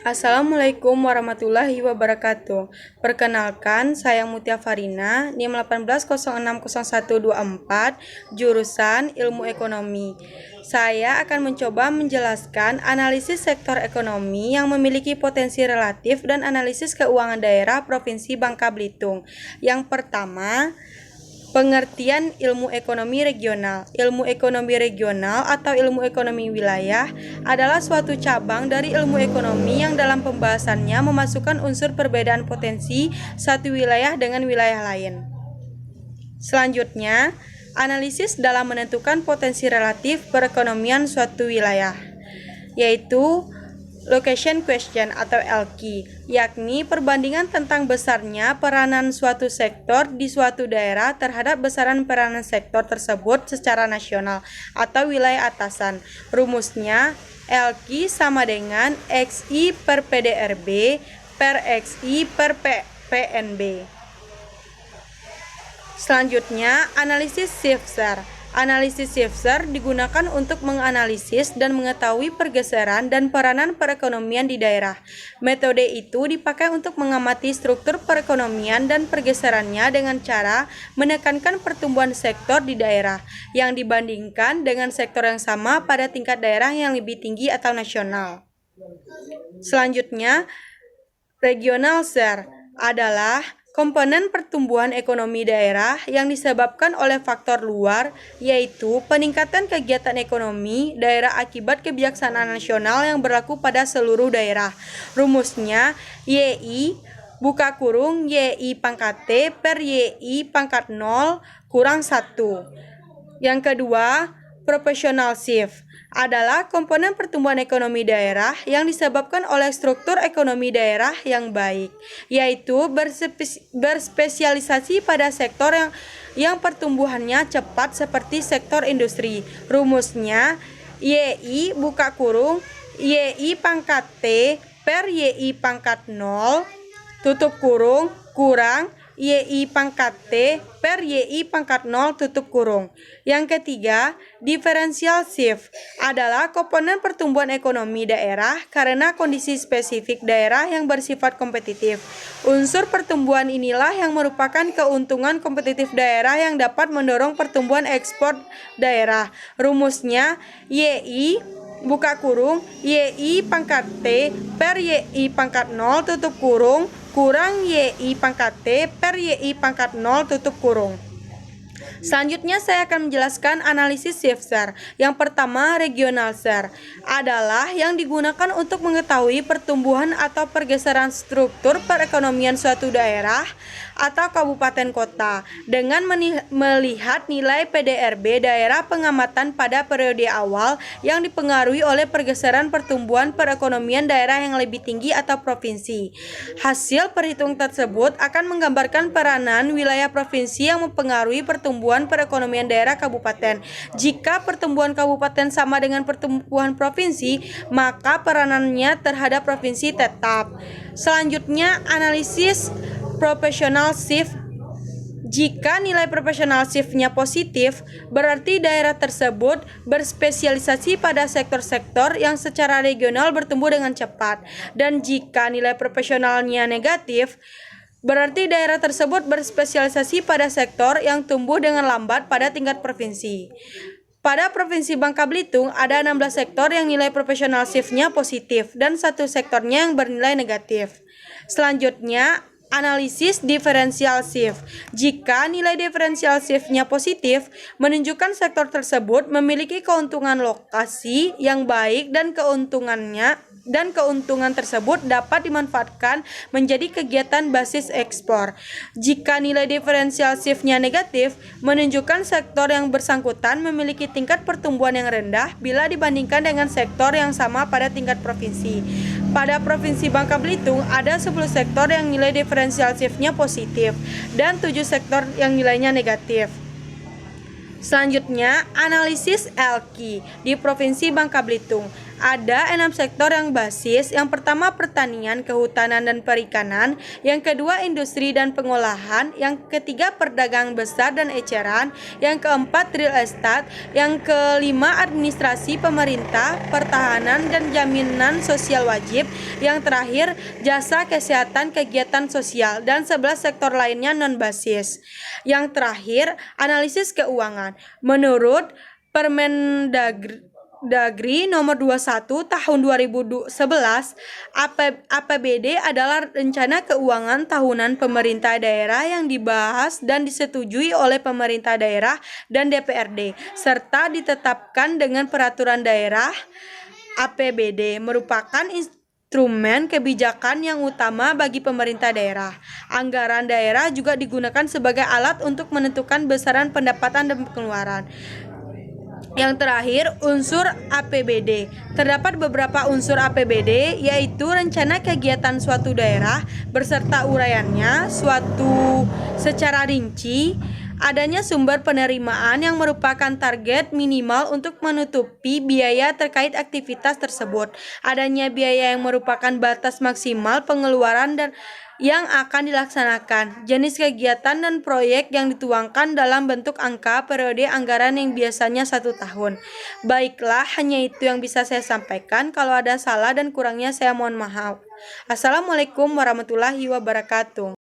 Assalamualaikum warahmatullahi wabarakatuh. Perkenalkan, saya Mutia Farina, NIM 18060124, jurusan Ilmu Ekonomi. Saya akan mencoba menjelaskan analisis sektor ekonomi yang memiliki potensi relatif dan analisis keuangan daerah Provinsi Bangka Belitung. Yang pertama, pengertian ilmu ekonomi regional. Ilmu ekonomi regional atau ilmu ekonomi wilayah adalah suatu cabang dari ilmu ekonomi yang dalam pembahasannya memasukkan unsur perbedaan potensi satu wilayah dengan wilayah lain. Selanjutnya, analisis dalam menentukan potensi relatif perekonomian suatu wilayah, yaitu Location Question atau LQ, yakni perbandingan tentang besarnya peranan suatu sektor di suatu daerah terhadap besaran peranan sektor tersebut secara nasional atau wilayah atasan. Rumusnya, LQ sama dengan XI per PDRB per XI per PNB. Selanjutnya, analisis Shifter. Analisis Shifter digunakan untuk menganalisis dan mengetahui pergeseran dan peranan perekonomian di daerah. Metode itu dipakai untuk mengamati struktur perekonomian dan pergeserannya dengan cara menekankan pertumbuhan sektor di daerah yang dibandingkan dengan sektor yang sama pada tingkat daerah yang lebih tinggi atau nasional. Selanjutnya, Regional Share adalah komponen pertumbuhan ekonomi daerah yang disebabkan oleh faktor luar, yaitu peningkatan kegiatan ekonomi daerah akibat kebijaksanaan nasional yang berlaku pada seluruh daerah. Rumusnya, YI buka kurung YI pangkat T per YI pangkat 0 kurang 1. Yang kedua, Proportional Shift adalah komponen pertumbuhan ekonomi daerah yang disebabkan oleh struktur ekonomi daerah yang baik, yaitu berspesialisasi pada sektor yang pertumbuhannya cepat seperti sektor industri. Rumusnya, YI buka kurung YI pangkat T per YI pangkat 0 tutup kurung kurang YI pangkat T per YI pangkat 0 tutup kurung. Yang ketiga, Differential Shift adalah komponen pertumbuhan ekonomi daerah karena kondisi spesifik daerah yang bersifat kompetitif. Unsur pertumbuhan inilah yang merupakan keuntungan kompetitif daerah yang dapat mendorong pertumbuhan ekspor daerah. Rumusnya, YI buka kurung YI pangkat T per YI pangkat 0 tutup kurung kurang YI pangkat T per YI pangkat 0 tutup kurung. Selanjutnya saya akan menjelaskan analisis Shifter. Yang pertama, Regional Share adalah yang digunakan untuk mengetahui pertumbuhan atau pergeseran struktur perekonomian suatu daerah atau kabupaten kota dengan melihat nilai PDRB daerah pengamatan pada periode awal yang dipengaruhi oleh pergeseran pertumbuhan perekonomian daerah yang lebih tinggi atau provinsi. Hasil perhitungan tersebut akan menggambarkan peranan wilayah provinsi yang mempengaruhi pertumbuhan perekonomian daerah kabupaten. Jika pertumbuhan kabupaten sama dengan pertumbuhan provinsi, maka peranannya terhadap provinsi tetap. Selanjutnya, analisis Proportional Shift. Jika nilai proportional shift-nya positif, berarti daerah tersebut berspesialisasi pada sektor-sektor yang secara regional bertumbuh dengan cepat. Dan jika nilai proporsionalnya negatif, berarti daerah tersebut berspesialisasi pada sektor yang tumbuh dengan lambat pada tingkat provinsi. Pada Provinsi Bangka Belitung ada 16 sektor yang nilai proportional shift-nya positif dan satu sektornya yang bernilai negatif. Selanjutnya, analisis Differential Shift. Jika nilai differential shift-nya positif, menunjukkan sektor tersebut memiliki keuntungan lokasi yang baik dan keuntungan tersebut dapat dimanfaatkan menjadi kegiatan basis ekspor. Jika nilai differential shift-nya negatif, menunjukkan sektor yang bersangkutan memiliki tingkat pertumbuhan yang rendah bila dibandingkan dengan sektor yang sama pada tingkat provinsi. Pada Provinsi Bangka Belitung ada 10 sektor yang nilai differential shift-nya positif dan 7 sektor yang nilainya negatif. Selanjutnya, analisis LQ di Provinsi Bangka Belitung Ada 6 sektor yang basis. Yang pertama pertanian, kehutanan, dan perikanan. Yang kedua industri dan pengolahan. Yang ketiga perdagangan besar dan eceran. Yang keempat real estate. Yang kelima administrasi pemerintah, pertahanan, dan jaminan sosial wajib. Yang terakhir jasa kesehatan, kegiatan sosial, dan 11 sektor lainnya non basis. Yang terakhir analisis keuangan. Menurut Permendagri nomor 21 tahun 2011, APBD adalah rencana keuangan tahunan pemerintah daerah yang dibahas dan disetujui oleh pemerintah daerah dan DPRD serta ditetapkan dengan peraturan daerah. APBD merupakan instrumen kebijakan yang utama bagi pemerintah daerah. Anggaran daerah juga digunakan sebagai alat untuk menentukan besaran pendapatan dan pengeluaran. Yang terakhir, unsur APBD. Terdapat beberapa unsur APBD, yaitu rencana kegiatan suatu daerah beserta uraiannya suatu secara rinci, adanya sumber penerimaan yang merupakan target minimal untuk menutupi biaya terkait aktivitas tersebut, adanya biaya yang merupakan batas maksimal pengeluaran dan yang akan dilaksanakan, jenis kegiatan dan proyek yang dituangkan dalam bentuk angka, periode anggaran yang biasanya 1 tahun. Baiklah, hanya itu yang bisa saya sampaikan. Kalau ada salah dan kurangnya saya mohon maaf. Assalamualaikum warahmatullahi wabarakatuh.